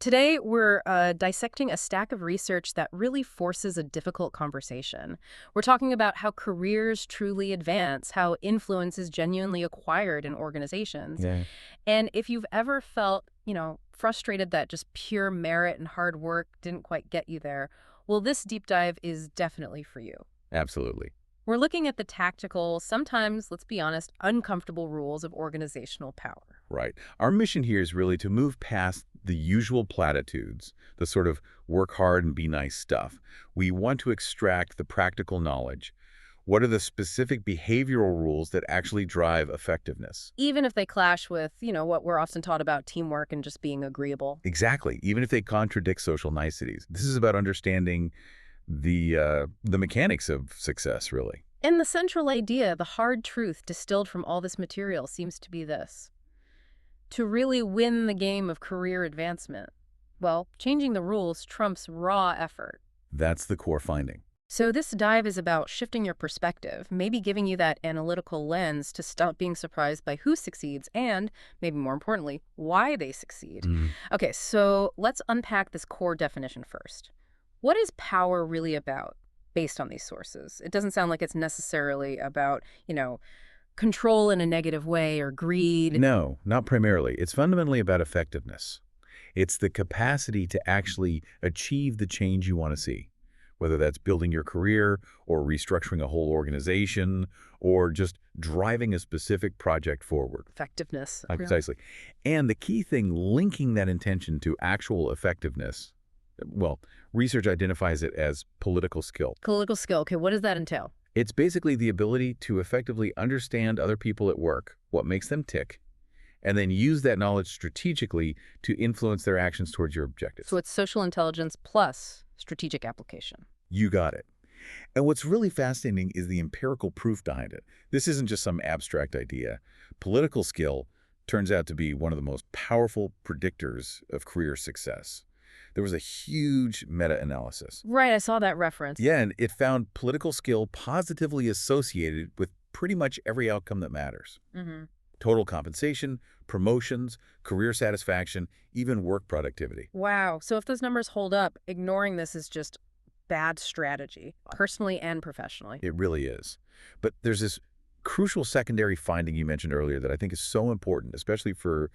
Today, we're dissecting a stack of research that really forces a difficult conversation. We're talking about how careers truly advance, how influence is genuinely acquired in organizations. Yeah, And if you've ever felt, frustrated that just pure merit and hard work didn't quite get you there, well, this deep dive is definitely for you. absolutely. We're looking at the tactical, sometimes, let's be honest, uncomfortable rules of organizational power. Right. Our mission here is really to move past the usual platitudes, the sort of work hard and be nice stuff. We want to extract the practical knowledge. What are the specific behavioral rules that actually drive effectiveness? Even if they clash with, what we're often taught about teamwork and just being agreeable. Exactly. Even if they contradict social niceties. This is about understanding the mechanics of success, really. And the central idea, the hard truth distilled from all this material, seems to be this. To really win the game of career advancement, well, changing the rules trumps raw effort. That's the core finding. So this dive is about shifting your perspective, maybe giving you that analytical lens to stop being surprised by who succeeds and, maybe more importantly, why they succeed. Mm. Okay, so let's unpack this core definition first. What is power really about based on these sources? It doesn't sound like it's necessarily about, control in a negative way or greed. No, not primarily. It's fundamentally about effectiveness. It's the capacity to actually achieve the change you want to see, whether that's building your career or restructuring a whole organization or just driving a specific project forward. Effectiveness. Precisely. And the key thing linking that intention to actual effectiveness, well, research identifies it as political skill. Political skill. Okay, what does that entail? It's basically the ability to effectively understand other people at work, what makes them tick, and then use that knowledge strategically to influence their actions towards your objectives. So it's social intelligence plus strategic application. You got it. And what's really fascinating is the empirical proof behind it. This isn't just some abstract idea. Political skill turns out to be one of the most powerful predictors of career success. There was a huge meta-analysis. Right, I saw that reference. Yeah, and it found political skill positively associated with pretty much every outcome that matters. Mm-hmm. Total compensation, promotions, career satisfaction, even work productivity. Wow. So if those numbers hold up, ignoring this is just bad strategy, personally and professionally. It really is. But there's this crucial secondary finding you mentioned earlier that I think is so important, especially for,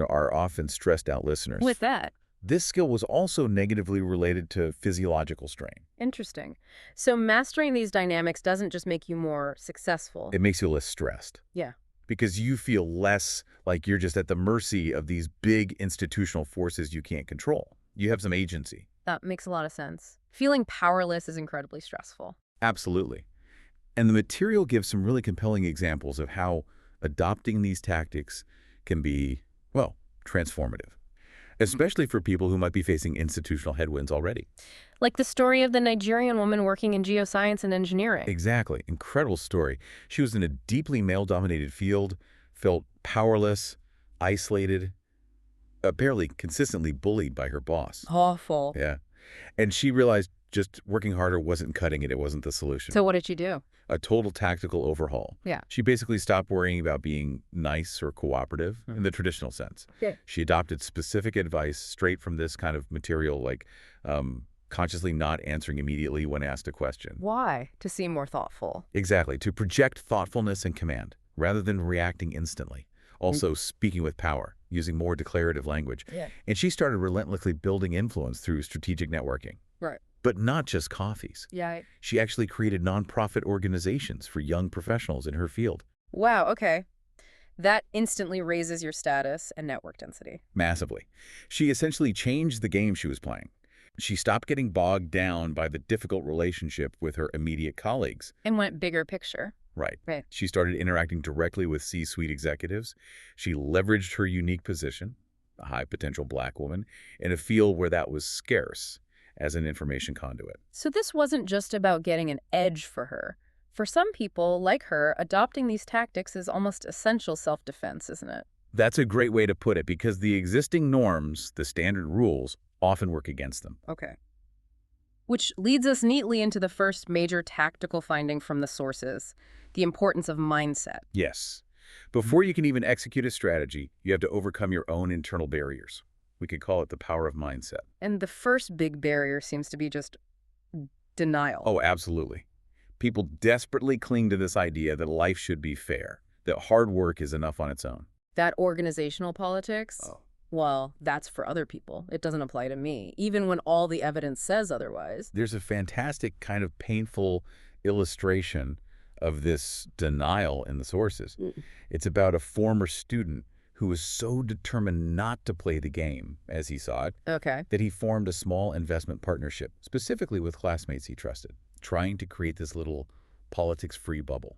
our often stressed out listeners. With that, This skill was also negatively related to physiological strain. interesting. So mastering these dynamics doesn't just make you more successful. It makes you less stressed Yeah. because you feel less like you're just at the mercy of these big institutional forces you can't control. You have some agency. That makes a lot of sense. Feeling powerless is incredibly stressful. Absolutely. And the material gives some really compelling examples of how adopting these tactics can be, well, transformative, especially for people who might be facing institutional headwinds already. Like the story of the Nigerian woman working in geoscience and engineering. Exactly. Incredible story. She was in a deeply male-dominated field, felt powerless, isolated, apparently consistently bullied by her boss. Awful. Yeah. And she realized just working harder wasn't cutting it. It wasn't the solution. So what did you do? A total tactical overhaul. Yeah. She basically stopped worrying about being nice or cooperative in the traditional sense. Yeah. She adopted specific advice straight from this kind of material, like consciously not answering immediately when asked a question. Why? To seem more thoughtful. Exactly, to project thoughtfulness and command rather than reacting instantly. Also speaking with power, using more declarative language. Yeah. And she started relentlessly building influence through strategic networking. Right. But not just coffees. Yeah. She actually created nonprofit organizations for young professionals in her field. Wow, okay. That instantly raises your status and network density. Massively. She essentially changed the game she was playing. She stopped getting bogged down by the difficult relationship with her immediate colleagues. And went bigger picture. Right. Right. She started interacting directly with C-suite executives. She leveraged her unique position, a high-potential Black woman, in a field where that was scarce as an information conduit. So this wasn't just about getting an edge for her. For some people, like her, adopting these tactics is almost essential self-defense, isn't it? That's a great way to put it because the existing norms, the standard rules, often work against them. Okay. Which leads us neatly into the first major tactical finding from the sources, the importance of mindset. Yes. Before you can even execute a strategy, you have to overcome your own internal barriers. We could call it the power of mindset. And the first big barrier seems to be just denial. Oh, absolutely. People desperately cling to this idea that life should be fair, that hard work is enough on its own. That organizational politics, Oh. well, that's for other people. It doesn't apply to me, even when all the evidence says otherwise. There's a fantastic kind of painful illustration of this denial in the sources. It's about a former student who was so determined not to play the game, as he saw it, Okay. that he formed a small investment partnership, specifically with classmates he trusted, trying to create this little politics-free bubble.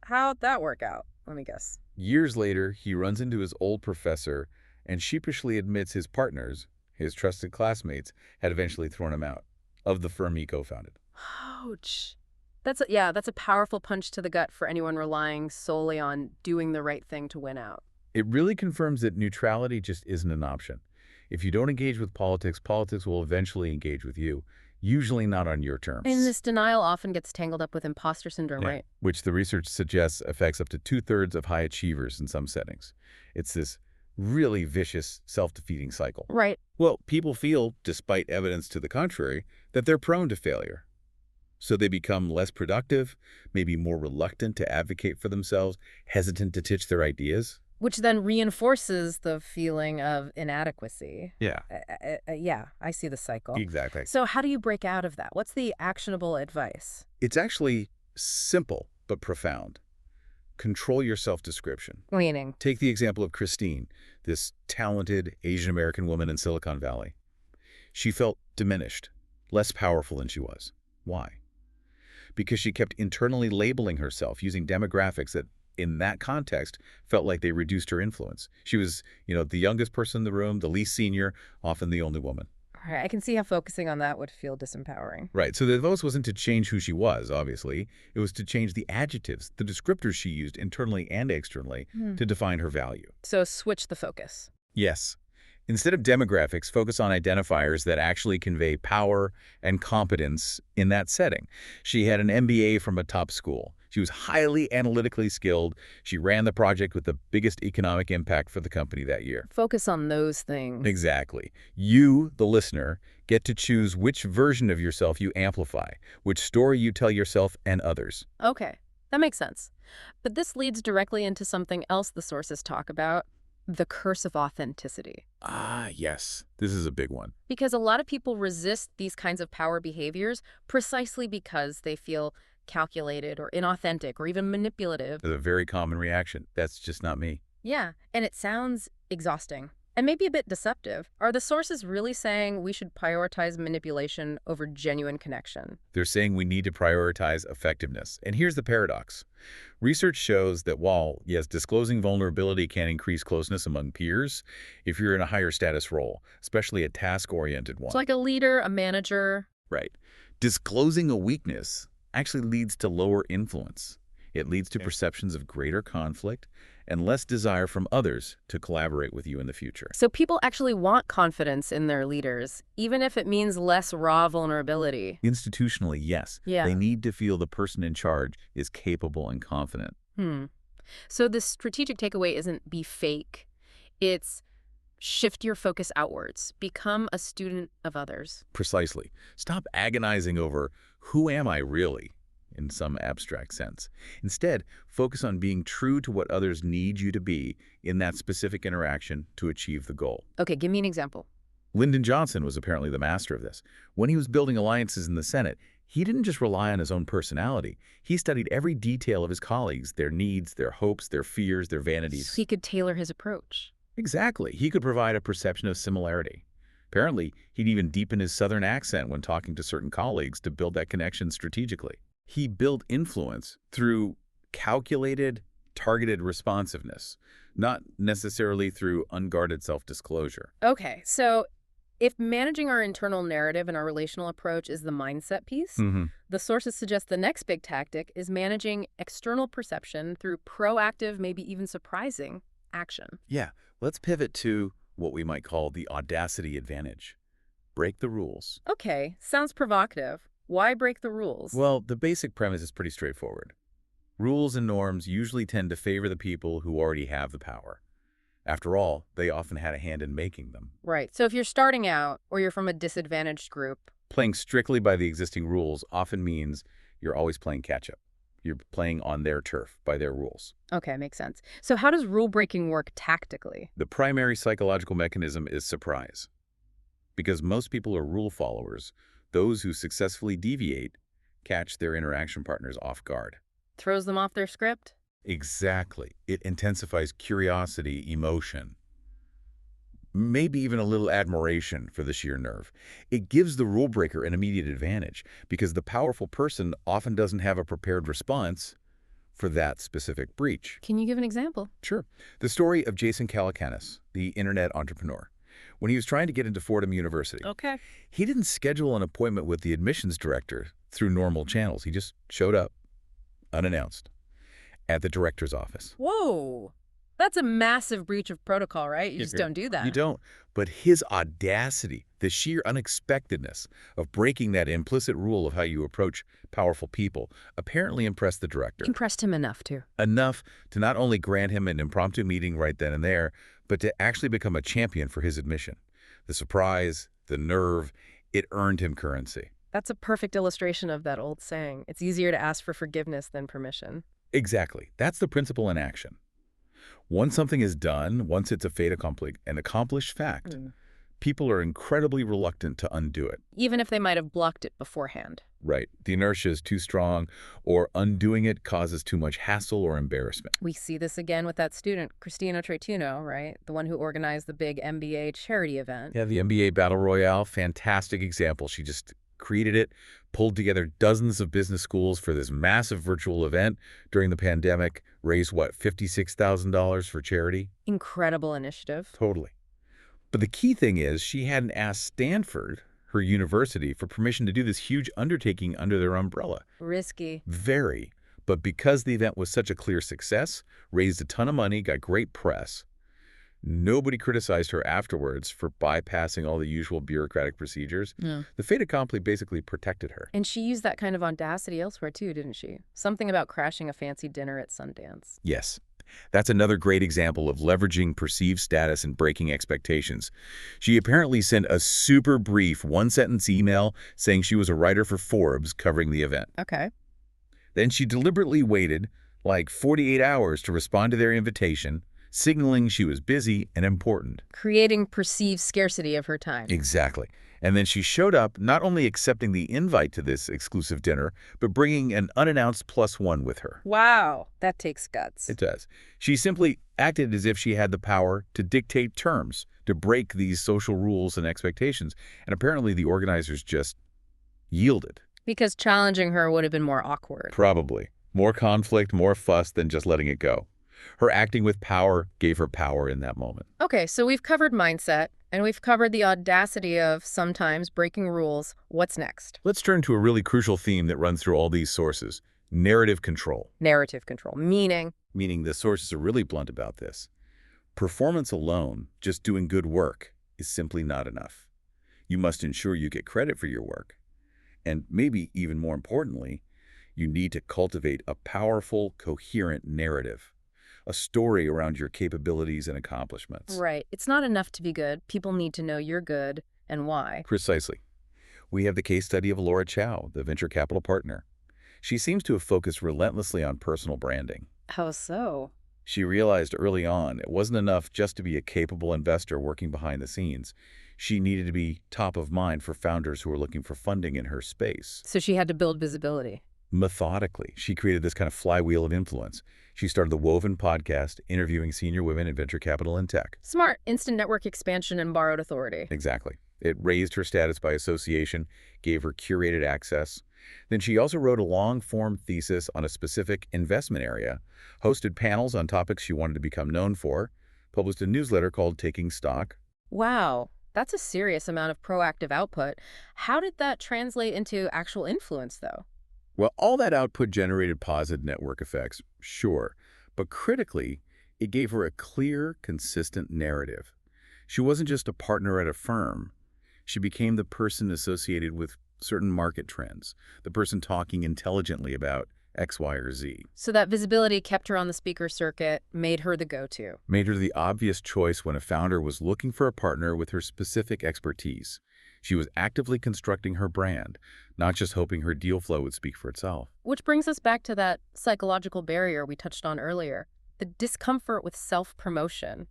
How'd that work out? Let me guess. Years later, he runs into his old professor and sheepishly admits his partners, his trusted classmates, had eventually thrown him out of the firm he co-founded. Ouch. That's a powerful punch to the gut for anyone relying solely on doing the right thing to win out. It really confirms that neutrality just isn't an option. If you don't engage with politics, politics will eventually engage with you, usually not on your terms. And this denial often gets tangled up with imposter syndrome, Yeah. right? Which the research suggests affects up to 2/3 of high achievers in some settings. It's this really vicious, self-defeating cycle. Right. Well, people feel, despite evidence to the contrary, that they're prone to failure. So they become less productive, maybe more reluctant to advocate for themselves, hesitant to teach their ideas. Which then reinforces the feeling of inadequacy. Yeah, Yeah, I see the cycle. exactly. So how do you break out of that? What's the actionable advice? It's actually simple but profound. Control your self-description. Meaning. Take the example of Christine, this talented Asian-American woman in Silicon Valley. She felt diminished, less powerful than she was. Why? Because she kept internally labeling herself using demographics that, in that context, felt like they reduced her influence. She was, the youngest person in the room, the least senior, often the only woman. All right, I can see how focusing on that would feel disempowering. Right, so the advice wasn't to change who she was, obviously. It was to change the adjectives, the descriptors she used internally and externally to define her value. So switch the focus. Yes. Instead of demographics, focus on identifiers that actually convey power and competence in that setting. She had an MBA from a top school. She was highly analytically skilled. She ran the project with the biggest economic impact for the company that year. Focus on those things. Exactly. You, the listener, get to choose which version of yourself you amplify, which story you tell yourself and others. Okay, that makes sense. But this leads directly into something else the sources talk about, the curse of authenticity. Ah, yes. This is a big one. Because a lot of people resist these kinds of power behaviors precisely because they feel calculated or inauthentic or even manipulative. It's a very common reaction. That's just not me. Yeah, and it sounds exhausting and maybe a bit deceptive. Are the sources really saying we should prioritize manipulation over genuine connection? They're saying we need to prioritize effectiveness. And here's the paradox. Research shows that while, yes, disclosing vulnerability can increase closeness among peers, if you're in a higher status role, especially a task-oriented one. It's like a leader, a manager. Right. Disclosing a weakness actually leads to lower influence. It leads to perceptions of greater conflict and less desire from others to collaborate with you in the future. So people actually want confidence in their leaders, even if it means less raw vulnerability. Institutionally, yes. Yeah. They need to feel the person in charge is capable and confident. So the strategic takeaway isn't be fake. It's shift your focus outwards. Become a student of others. Precisely. Stop agonizing over who am I really in some abstract sense. Instead, focus on being true to what others need you to be in that specific interaction to achieve the goal. Okay, give me an example. Lyndon Johnson was apparently the master of this. When he was building alliances in the Senate, he didn't just rely on his own personality. He studied every detail of his colleagues, their needs, their hopes, their fears, their vanities. So he could tailor his approach. Exactly. He could provide a perception of similarity. Apparently, he'd even deepen his Southern accent when talking to certain colleagues to build that connection strategically. He built influence through calculated, targeted responsiveness, not necessarily through unguarded self-disclosure. Okay, so if managing our internal narrative and our relational approach is the mindset piece, the sources suggest the next big tactic is managing external perception through proactive, maybe even surprising action. Yeah, let's pivot to what we might call the audacity advantage. Break the rules. Okay, sounds provocative. Why break the rules? Well, the basic premise is pretty straightforward. Rules and norms usually tend to favor the people who already have the power. After all, they often had a hand in making them. Right. So if you're starting out or you're from a disadvantaged group, Playing strictly by the existing rules often means you're always playing catch-up. You're playing on their turf, by their rules. okay, makes sense. So how does rule breaking work tactically? The primary psychological mechanism is surprise. Because most people are rule followers, those who successfully deviate catch their interaction partners off guard. Throws them off their script? Exactly. It intensifies curiosity, emotion, maybe even a little admiration for the sheer nerve. It gives the rule breaker an immediate advantage because the powerful person often doesn't have a prepared response for that specific breach. Can you give an example? Sure. The story of Jason Calacanis, the internet entrepreneur. When he was trying to get into Fordham University, Okay. he didn't schedule an appointment with the admissions director through normal channels. He just showed up, unannounced, at the director's office. Whoa. That's a massive breach of protocol, right? You just don't do that. You don't. But his audacity, the sheer unexpectedness of breaking that implicit rule of how you approach powerful people, apparently impressed the director. Impressed him enough to. Enough to not only grant him an impromptu meeting right then and there, but to actually become a champion for his admission. The surprise, the nerve, it earned him currency. That's a perfect illustration of that old saying. It's easier to ask for forgiveness than permission. Exactly. That's the principle in action. Once something is done, once it's a fait accompli, an accomplished fact, people are incredibly reluctant to undo it. Even if they might have blocked it beforehand. Right. The inertia is too strong, or undoing it causes too much hassle or embarrassment. We see this again with that student, Christina Tretuno, right? The one who organized the big MBA charity event. Yeah, the NBA Battle Royale, fantastic example. She just created it, pulled together dozens of business schools for this massive virtual event during the pandemic, raised, what, $56,000 for charity? Incredible initiative. Totally. But the key thing is she hadn't asked Stanford, her university, for permission to do this huge undertaking under their umbrella. Risky. Very. But because the event was such a clear success, raised a ton of money, got great press, nobody criticized her afterwards for bypassing all the usual bureaucratic procedures. Yeah. The fait accompli basically protected her. And she used that kind of audacity elsewhere too, didn't she? Something about crashing a fancy dinner at Sundance. Yes. That's another great example of leveraging perceived status and breaking expectations. She apparently sent a super brief one-sentence email saying she was a writer for Forbes covering the event. Okay. Then she deliberately waited like 48 hours to respond to their invitation, signaling she was busy and important. Creating perceived scarcity of her time. Exactly. And then she showed up, not only accepting the invite to this exclusive dinner, but bringing an unannounced +1 with her. Wow. That takes guts. It does. She simply acted as if she had the power to dictate terms, to break these social rules and expectations. And apparently the organizers just yielded. Because challenging her would have been more awkward. Probably. More conflict, more fuss than just letting it go. Her acting with power gave her power in that moment. Okay, so we've covered mindset, and we've covered the audacity of sometimes breaking rules. What's next? Let's turn to a really crucial theme that runs through all these sources: narrative control. Narrative control, meaning Meaning the sources are really blunt about this. Performance alone, just doing good work, is simply not enough. You must ensure you get credit for your work. And maybe even more importantly, you need to cultivate a powerful, coherent narrative. A story around your capabilities and accomplishments. right. It's not enough to be good. People need to know you're good and why. Precisely. We have the case study of Laura Chow, the venture capital partner. She seems to have focused relentlessly on personal branding. How so? She realized early on it wasn't enough just to be a capable investor working behind the scenes. She needed to be top of mind for founders who were looking for funding in her space. So she had to build visibility. Methodically, she created this kind of flywheel of influence. She started the Woven podcast, interviewing senior women in venture capital and tech. Smart, instant network expansion and borrowed authority. Exactly. It raised her status by association, gave her curated access. Then she also wrote a long-form thesis on a specific investment area, hosted panels on topics she wanted to become known for, published a newsletter called Taking Stock. Wow, that's a serious amount of proactive output. How did that translate into actual influence, though? Well, all that output generated positive network effects, sure, but critically, it gave her a clear, consistent narrative. She wasn't just a partner at a firm. She became the person associated with certain market trends, the person talking intelligently about X, Y, or Z. So that visibility kept her on the speaker circuit, made her the go-to. Made her the obvious choice when a founder was looking for a partner with her specific expertise. She was actively constructing her brand, not just hoping her deal flow would speak for itself. Which brings us back to that psychological barrier we touched on earlier, the discomfort with self-promotion,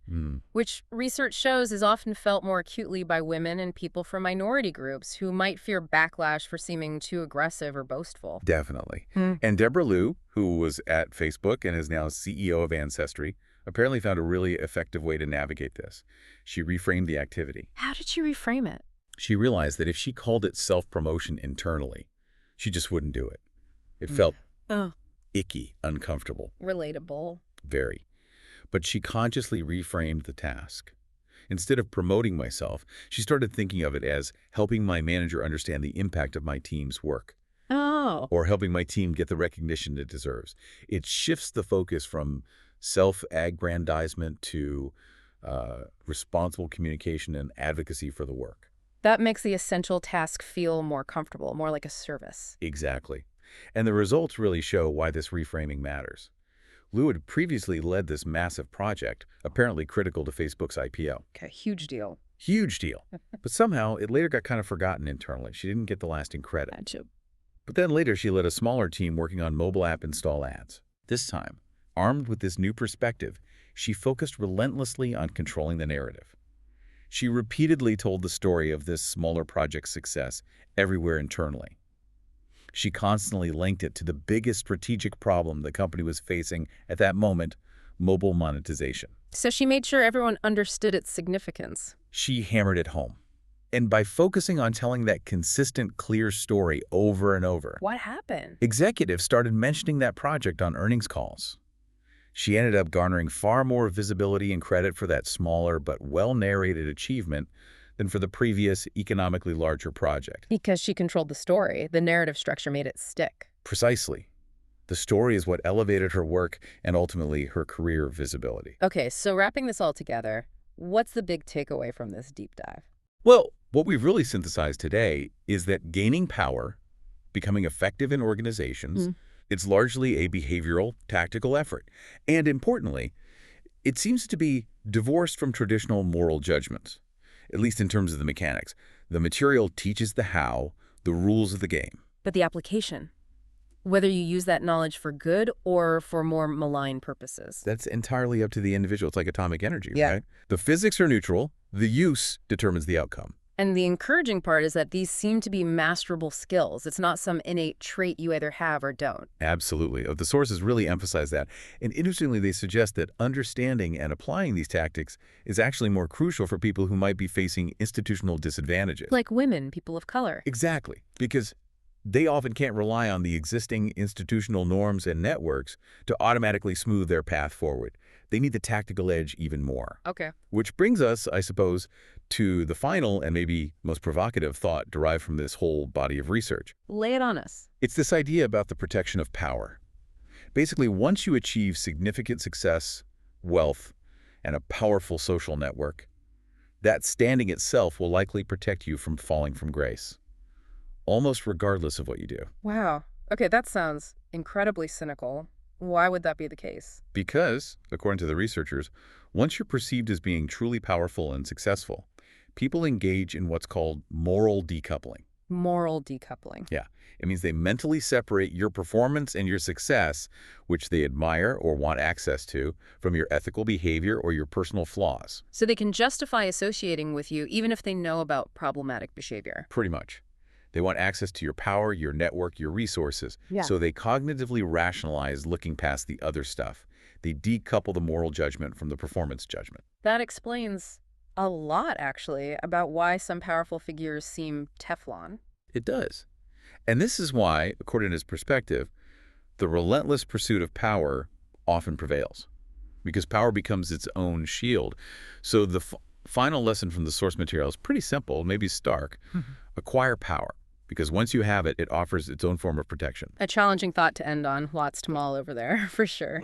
which research shows is often felt more acutely by women and people from minority groups who might fear backlash for seeming too aggressive or boastful. Definitely. And Deborah Liu, who was at Facebook and is now CEO of Ancestry, apparently found a really effective way to navigate this. She reframed the activity. How did she reframe it? She realized that if she called it self-promotion internally, she just wouldn't do it. It felt icky, uncomfortable. Relatable. Very. But she consciously reframed the task. Instead of promoting myself, she started thinking of it as helping my manager understand the impact of my team's work. Oh. Or helping my team get the recognition it deserves. It shifts the focus from self-aggrandizement to responsible communication and advocacy for the work. That makes the essential task feel more comfortable, more like a service. Exactly. And the results really show why this reframing matters. Liu had previously led this massive project, apparently critical to Facebook's IPO. Okay, huge deal. Huge deal. But somehow, it later got kind of forgotten internally. She didn't get the lasting credit. Gotcha. But then later, she led a smaller team working on mobile app install ads. This time, armed with this new perspective, she focused relentlessly on controlling the narrative. She repeatedly told the story of this smaller project's success everywhere internally. She constantly linked it to the biggest strategic problem the company was facing at that moment, mobile monetization. So she made sure everyone understood its significance. She hammered it home. And by focusing on telling that consistent, clear story over and over, What happened? executives started mentioning that project on earnings calls. She ended up garnering far more visibility and credit for that smaller but well-narrated achievement than for the previous economically larger project. Because she controlled the story, the narrative structure made it stick. Precisely. The story is what elevated her work and ultimately her career visibility. Okay, so wrapping this all together, what's the big takeaway from this deep dive? Well, what we've really synthesized today is that gaining power, becoming effective in organizations, it's largely a behavioral, tactical effort. And importantly, it seems to be divorced from traditional moral judgments, at least in terms of the mechanics. The material teaches the how, the rules of the game. But the application, whether you use that knowledge for good or for more malign purposes. That's entirely up to the individual. It's like atomic energy, Yeah. right? The physics are neutral. The use determines the outcome. And the encouraging part is that these seem to be masterable skills. It's not some innate trait you either have or don't. Absolutely. The sources really emphasize that. And interestingly, they suggest that understanding and applying these tactics is actually more crucial for people who might be facing institutional disadvantages. Like women, people of color. Exactly. Because they often can't rely on the existing institutional norms and networks to automatically smooth their path forward. They need the tactical edge even more. Okay. Which brings us, I suppose, to the final and maybe most provocative thought derived from this whole body of research. Lay it on us. It's this idea about the protection of power. Basically, once you achieve significant success, wealth, and a powerful social network, that standing itself will likely protect you from falling from grace, almost regardless of what you do. Wow. Okay, that sounds incredibly cynical. Why would that be the case? Because, according to the researchers, once you're perceived as being truly powerful and successful, people engage in what's called moral decoupling. Moral decoupling. Yeah, it means they mentally separate your performance and your success, which they admire or want access to, from your ethical behavior or your personal flaws. So they can justify associating with you even if they know about problematic behavior. Pretty much. They want access to your power, your network, your resources. Yeah. So they cognitively rationalize looking past the other stuff. They decouple the moral judgment from the performance judgment. That explains a lot, actually, about why some powerful figures seem Teflon. It does. And this is why, according to his perspective, the relentless pursuit of power often prevails, because power becomes its own shield. So the final lesson from the source material is pretty simple, maybe stark. Acquire power, because once you have it, it offers its own form of protection. A challenging thought to end on. Lots to mull over there, for sure.